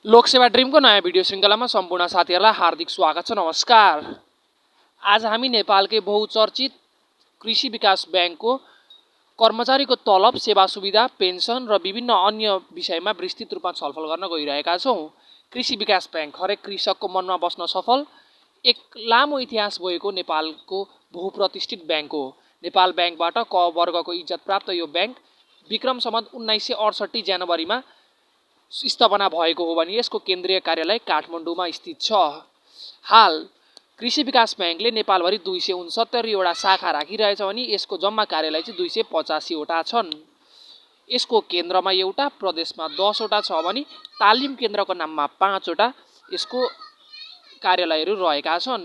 लोकसेवा ड्रिमको नयाँ भिडियो श्रृङ्खलामा सम्पूर्ण साथीहरूलाई हार्दिक स्वागत छ। नमस्कार। आज हामी नेपालकै बहुचर्चित कृषि विकास ब्याङ्कको कर्मचारीको तलब, सेवा सुविधा, पेन्सन र विभिन्न अन्य विषयमा विस्तृत रूपमा छलफल गर्न गइरहेका छौँ। कृषि विकास ब्याङ्क हरेक कृषकको मनमा बस्न सफल एक लामो इतिहास बोकेको नेपालको बहुप्रतिष्ठित ब्याङ्क हो। नेपाल ब्याङ्कबाट क वर्गको इज्जत प्राप्त यो ब्याङ्क विक्रम सम्वत 1968 जनवरीमा स्थापना भएको हो भने यसको केन्द्रीय कार्यालय काठमाडौँमा स्थित छ। हाल कृषि विकास ब्याङ्कले नेपालभरि 269 वटा शाखा राखिरहेछ भने यसको जम्मा कार्यालय चाहिँ 285 वटा छन्। यसको केन्द्रमा एउटा, प्रदेशमा 10 वटा छ भने तालिम केन्द्रको नाममा 5 वटा यसको कार्यालयहरू रहेका छन्।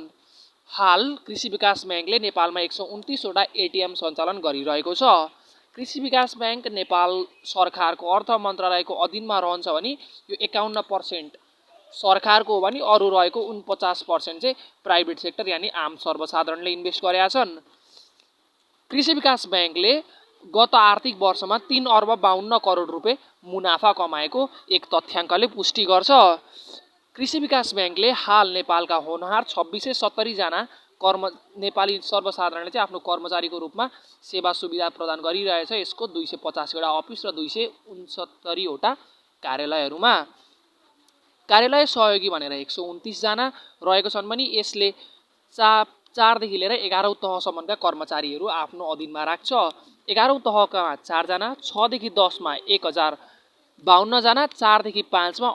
हाल कृषि विकास ब्याङ्कले नेपालमा 129 वटा एटिएम सञ्चालन गरिरहेको छ। कृषि विकास ब्याङ्क नेपाल सरकारको अर्थ मन्त्रालयको अधीनमा रहन्छ भने यो 51% सरकारको हो भने अरू रहेको 49% चाहिँ प्राइभेट सेक्टर यानि आम सर्वसाधारणले इन्भेस्ट गरेका छन्। कृषि विकास ब्याङ्कले गत आर्थिक वर्षमा 3 अर्ब 52 करोड रुपियाँ मुनाफा कमाएको एक तथ्याङ्कले पुष्टि गर्छ। कृषि विकास ब्याङ्कले हाल नेपालका होनहार 2670 जना नेपाली सर्वसाधारणले चाहिँ आफ्नो कर्मचारीको रूपमा सेवा सुविधा प्रदान गरिरहेछ। यसको 250 वटा अफिस र 269 वटा कार्यालयहरूमा कार्यालय सहयोगी भनेर 129 जना रहेको छन् भने यसले 4 देखि लिएर 11औं तहसम्मका कर्मचारीहरू आफ्नो अधीनमा राख्छ। 11औं तहका 4 जना, 6 देखि 10 मा 1052 जना, 4 देखि 5 मा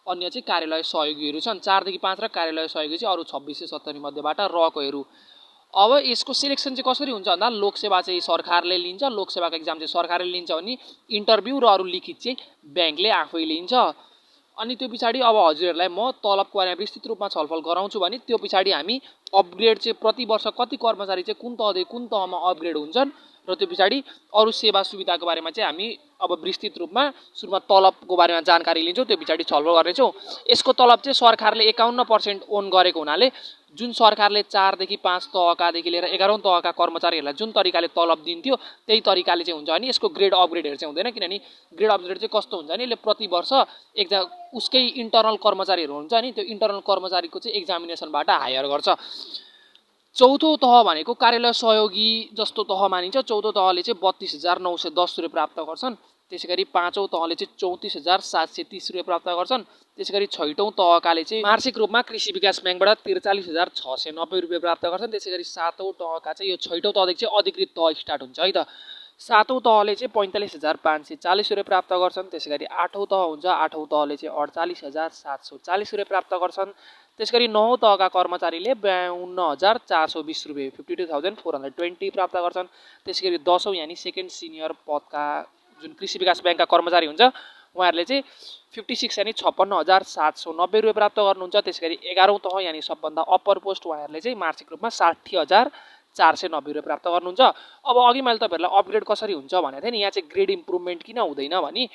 अन्य चाहिँ कार्यालय सहयोगीहरू छन्। 4 देखि 5 र कार्यालय सहयोगी चाहिँ अरू 2670 मध्येबाट रहेकोहरू। अब यसको सिलेक्सन चाहिँ कसरी हुन्छ भन्दा लोकसेवा चाहिँ सरकारले लिन्छ, लोकसेवाको एक्जाम चाहिँ सरकारले लिन्छ भने इन्टरभ्यू र अरू लिखित चाहिँ ब्याङ्कले आफै लिन्छ। अनि त्यो पछाडि अब हजुरहरूलाई म तलबको बारेमा विस्तृत रूपमा छलफल गराउँछु भने त्यो पछाडि हामी अपग्रेड चाहिँ प्रति वर्ष कति कर्मचारी चाहिँ कुन तहदेखि कुन तहमा अपग्रेड हुन्छन् र त्यो पछाडि अरू सेवा सुविधाको बारेमा चाहिँ हामी अब विस्तृत रूपमा सुरुमा तलबको बारेमा जानकारी लिन्छौँ, त्यो पछाडि छलफल गर्नेछौँ। यसको तलब चाहिँ सरकारले 51% ओन गरेको हुनाले जुन सरकारले 4 देखि 5 तहकादेखि लिएर 11औं तहका कर्मचारीहरूलाई जुन तरिकाले तलब दिन्थ्यो त्यही तरिकाले चाहिँ हुन्छ भने यसको ग्रेड अपग्रेडहरू चाहिँ हुँदैन। किनभने ग्रेड अपग्रेड चाहिँ कस्तो हुन्छ भने यसले प्रति वर्ष उसकै इन्टरनल कर्मचारीहरू हुन्छ नि त्यो इन्टरनल कर्मचारीको चाहिँ एक्जामिनेसनबाट हायर गर्छ। चौथो तह भनेको कार्यालय सहयोगी जस्तो तह मानिन्छ। चौथो तहले चाहिँ 32,910 रुपियाँ प्राप्त गर्छन्। त्यसैगरी 5औं तहले चाहिँ 34,730 रुपियाँ प्राप्त गर्छन्। त्यसैगरी 6औं तहकाले चाहिँ मासिक रूपमा कृषि विकास ब्याङ्कबाट 43,690 रुपियाँ प्राप्त गर्छन्। त्यसैगरी 7औं तहका चाहिँ यो 6औं तहदेखि चाहिँ अधिकृत तह स्टार्ट हुन्छ है त। 7औं तहले चाहिँ 45,540 रुपियाँ प्राप्त गर्छन्। त्यसैगरी 8औं तह हुन्छ, 8औं तहले चाहिँ 48,740 रुपियाँ प्राप्त गर्छन्। त्यसैगरी 9औं तहका कर्मचारीले 52,420 रुपियाँ 52,420 प्राप्त गर्छन्। त्यसैगरी 10औं यानि सेकेन्ड सिनियर पदका जुन कृषि विकास ब्याङ्कका कर्मचारी हुन्छ उहाँहरूले चाहिँ 56 यानि 56,790 रुपियाँ प्राप्त गर्नुहुन्छ। त्यसैगरी 11औं तह यानि सबभन्दा अप्पर पोस्ट उहाँहरूले चाहिँ मासिक रूपमा 60,490 रुपियाँ प्राप्त गर्नुहुन्छ। अब अघि मैले तपाईँहरूलाई अपग्रेड कसरी हुन्छ भनेको थिएँ नि, यहाँ चाहिँ ग्रेड इम्प्रुभमेन्ट किन हुँदैन भने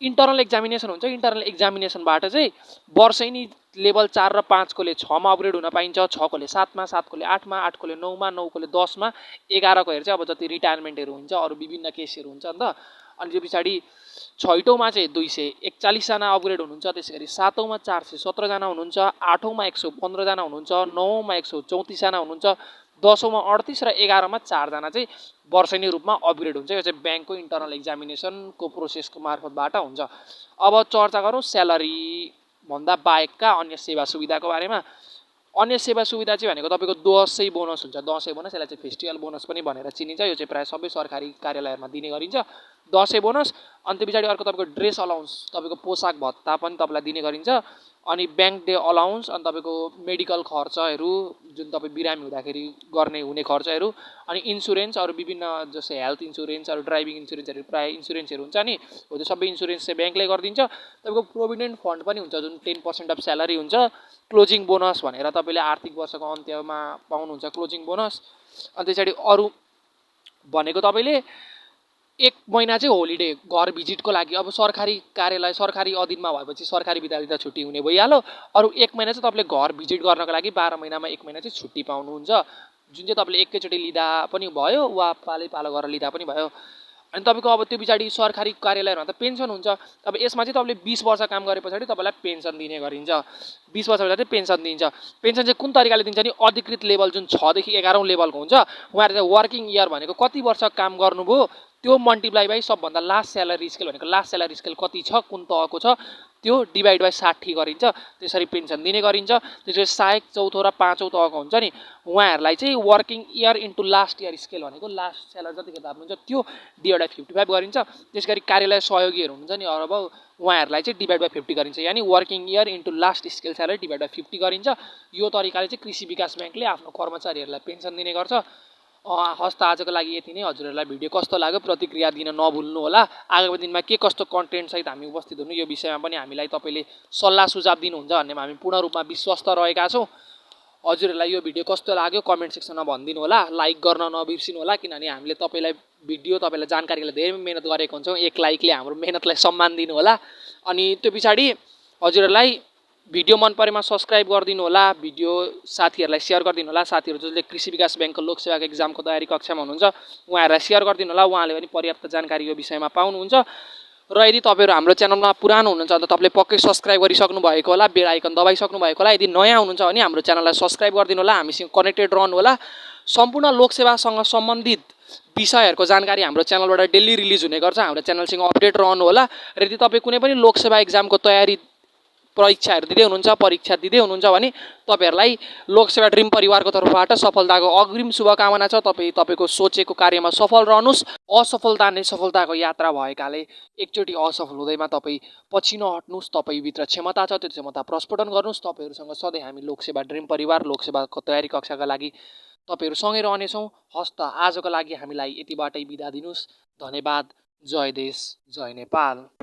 इन्टरनल एक्जामिनेसन हुन्छ। इन्टरनल एक्जामिनेसनबाट चाहिँ वर्षै नि लेभल 4 र 5 कोले 6 मा अपग्रेड हुन पाइन्छ, 6 कोले 7 मा, 7 कोले 8 मा, 8 कोले 9 मा, 9 कोले 10 मा, 11 को हेर चाहिँ अब जति रिटायरमेन्टहरू हुन्छ अरू विभिन्न केसहरू हुन्छ नि त। अनि त्यो पछाडि 6औं मा चाहिँ 241 जना अपग्रेड हुनुहुन्छ। त्यसैगरी 7औं मा 417 जना हुनुहुन्छ, 8औं मा 115 जना हुनुहुन्छ, 9औं मा 134 जना हुनुहुन्छ, 10औं मा 38 र 11 मा 4 जना चाहिँ वर्षेनी रूपमा अपग्रेड हुन्छ। यो चाहिँ ब्याङ्कको इन्टरनल एक्जामिनेसनको प्रोसेसको मार्फतबाट हुन्छ। अब चर्चा गरौँ स्यालेरी भन्दा बाहेकका अन्य सेवा सुविधाको बारेमा। अन्य सेवा सुविधा चाहिँ भनेको तपाईँको दसैँ बोनस हुन्छ। दसैँ बोनस यसलाई चाहिँ फेस्टिभल बोनस पनि भनेर चिनिन्छ। यो चाहिँ प्रायः सबै सरकारी कार्यालयहरूमा दिने गरिन्छ दसैँ बोनस। अनि त्यो पछाडि अर्को तपाईँको ड्रेस अलाउन्स, तपाईँको पोसाक भत्ता पनि तपाईँलाई दिने गरिन्छ। अनि ब्याङ्क डे अलाउन्स, अनि तपाईँको मेडिकल खर्चहरू जुन तपाईँ बिरामी हुँदाखेरि हुने खर्चहरू, अनि इन्सुरेन्स अरू विभिन्न जस्तै हेल्थ इन्सुरेन्स अरू ड्राइभिङ इन्सुरेन्सहरू प्रायः इन्सुरेन्सहरू हुन्छ नि हो त्यो सबै इन्सुरेन्स चाहिँ ब्याङ्कले गरिदिन्छ। तपाईँको प्रोभिडेन्ट फन्ड पनि हुन्छ जुन 10% अफ स्यालेरी हुन्छ। क्लोजिङ बोनस भनेर तपाईँले आर्थिक वर्षको अन्त्यमा पाउनुहुन्छ क्लोजिङ बोनस। अनि त्यसरी अरू भनेको तपाईँले 1 महिना चाहिँ होलिडे घर भिजिटको लागि, अब सरकारी कार्यालय सरकारी अधीनमा भएपछि सरकारी विद्यालय छुट्टी हुने भइहाल्यो। अरू 1 महिना चाहिँ तपाईँले घर भिजिट गर्नको लागि 12 महिनामा 1 महिना चाहिँ छुट्टी पाउनुहुन्छ, जुन चाहिँ तपाईँले एकैचोटि लिँदा पनि भयो वा पालै पालो गरेर लिँदा पनि भयो। अनि तपाईँको अब त्यो पछाडि सरकारी कार्यालयहरूमा त पेन्सन हुन्छ। अब यसमा चाहिँ तपाईँले 20 वर्ष काम गरे पछाडि तपाईँलाई पेन्सन दिने गरिन्छ। 20 वर्ष पछाडि पेन्सन दिन्छ। पेन्सन चाहिँ कुन तरिकाले दिन्छ नि, अधिकृत लेभल जुन 6 देखि 11औं लेभलको हुन्छ, उहाँहरूले चाहिँ वर्किङ इयर भनेको कति वर्ष काम गर्नुभयो त्यो मल्टिप्लाई बाई सबभन्दा लास्ट स्यालेरी स्केल भनेको लास्ट स्यालेरी स्केल कति छ, कुन तहको छ, त्यो डिभाइड बाई 60 गरिन्छ। त्यसरी पेन्सन दिने गरिन्छ। त्यसरी सहायक चौथो र पाँचौं तहको हुन्छ नि, उहाँहरूलाई चाहिँ working year into last year scale भनेको लास्ट स्यालेरी जतिखेर थाप्नुहुन्छ त्यो डिभाइड बाई 55 गरिन्छ। त्यस गरी कार्यालय सहयोगीहरू हुन्छ नि, अब उहाँहरूलाई चाहिँ डिभाइड बाई 50 गरिन्छ। यानि working year into last scale salary divide by 50 गरिन्छ। यो तरिकाले चाहिँ कृषि विकास ब्याङ्कले आफ्नो कर्मचारीहरूलाई पेन्सन दिने गर्छ। हस् त आजको लागि यति नै। हजुरहरूलाई भिडियो कस्तो लाग्यो प्रतिक्रिया दिन नभुल्नु होला। आगामी दिनमा के कस्तो कन्टेन्ट सहित हामी उपस्थित हुनु, यो विषयमा पनि हामीलाई तपाईँले सल्लाह सुझाव दिनुहुन्छ भन्नेमा हामी पूर्ण रूपमा विश्वस्त रहेका छौँ। हजुरहरूलाई यो भिडियो कस्तो लाग्यो कमेन्ट सेक्सनमा भनिदिनु होला। लाइक गर्न नबिर्सिनु होला, किनभने हामीले तपाईँलाई जानकारीको लागि धेरै मेहनत गरेको हुन्छौँ। एक लाइकले हाम्रो मेहनतलाई सम्मान दिनु होला। अनि त्यो पछाडि हजुरहरूलाई भिडियो मन परेमा सब्सक्राइब गरिदिनु होला, भिडियो साथीहरूलाई सेयर गरिदिनु होला। साथीहरू जसले कृषि विकास ब्याङ्कको लोकसेवाको एक्जामको तयारी कक्षामा हुनुहुन्छ उहाँहरूलाई सेयर गरिदिनु होला, उहाँले पनि पर्याप्त जानकारी यो विषयमा पाउनुहुन्छ। र यदि तपाईँहरू हाम्रो च्यानलमा पुरानो हुनुहुन्छ भने तपाईँले पक्कै सब्सक्राइब गरिसक्नु भएको होला, बेल आइकन दबाइसक्नु भएको होला। यदि नयाँ हुनुहुन्छ भने हाम्रो च्यानललाई सब्सक्राइब गरिदिनु होला, हामीसँग कनेक्टेड रहनु होला। सम्पूर्ण लोकसेवासँग सम्बन्धित विषयहरूको जानकारी हाम्रो च्यानलबाट डेली रिलिज हुने गर्छ। हाम्रो च्यानलसँग अपडेट रहनु होला। र यदि तपाईँ कुनै पनि लोकसेवा एक्जामको तयारी परीक्षाहरू दिँदै हुनुहुन्छ, परीक्षा दिँदै हुनुहुन्छ भने तपाईँहरूलाई लोकसेवा ड्रिम परिवारको तर्फबाट सफलताको अग्रिम शुभकामना छ। तपाईँको सोचेको कार्यमा सफल रहनुहोस्। असफलता नै सफलताको यात्रा भएकाले एकचोटि असफल हुँदैमा तपाईँ पछि नहट्नुहोस्। तपाईँभित्र क्षमता छ, त्यो क्षमता प्रस्फुटन गर्नुहोस्। तपाईँहरूसँग सधैँ हामी लोकसेवा ड्रिम परिवार लोकसेवाको तयारी कक्षाका लागि तपाईँहरूसँगै रहनेछौँ। हस् त आजको लागि हामीलाई यतिबाटै बिदा दिनुहोस्। धन्यवाद। जय देश, जय नेपाल।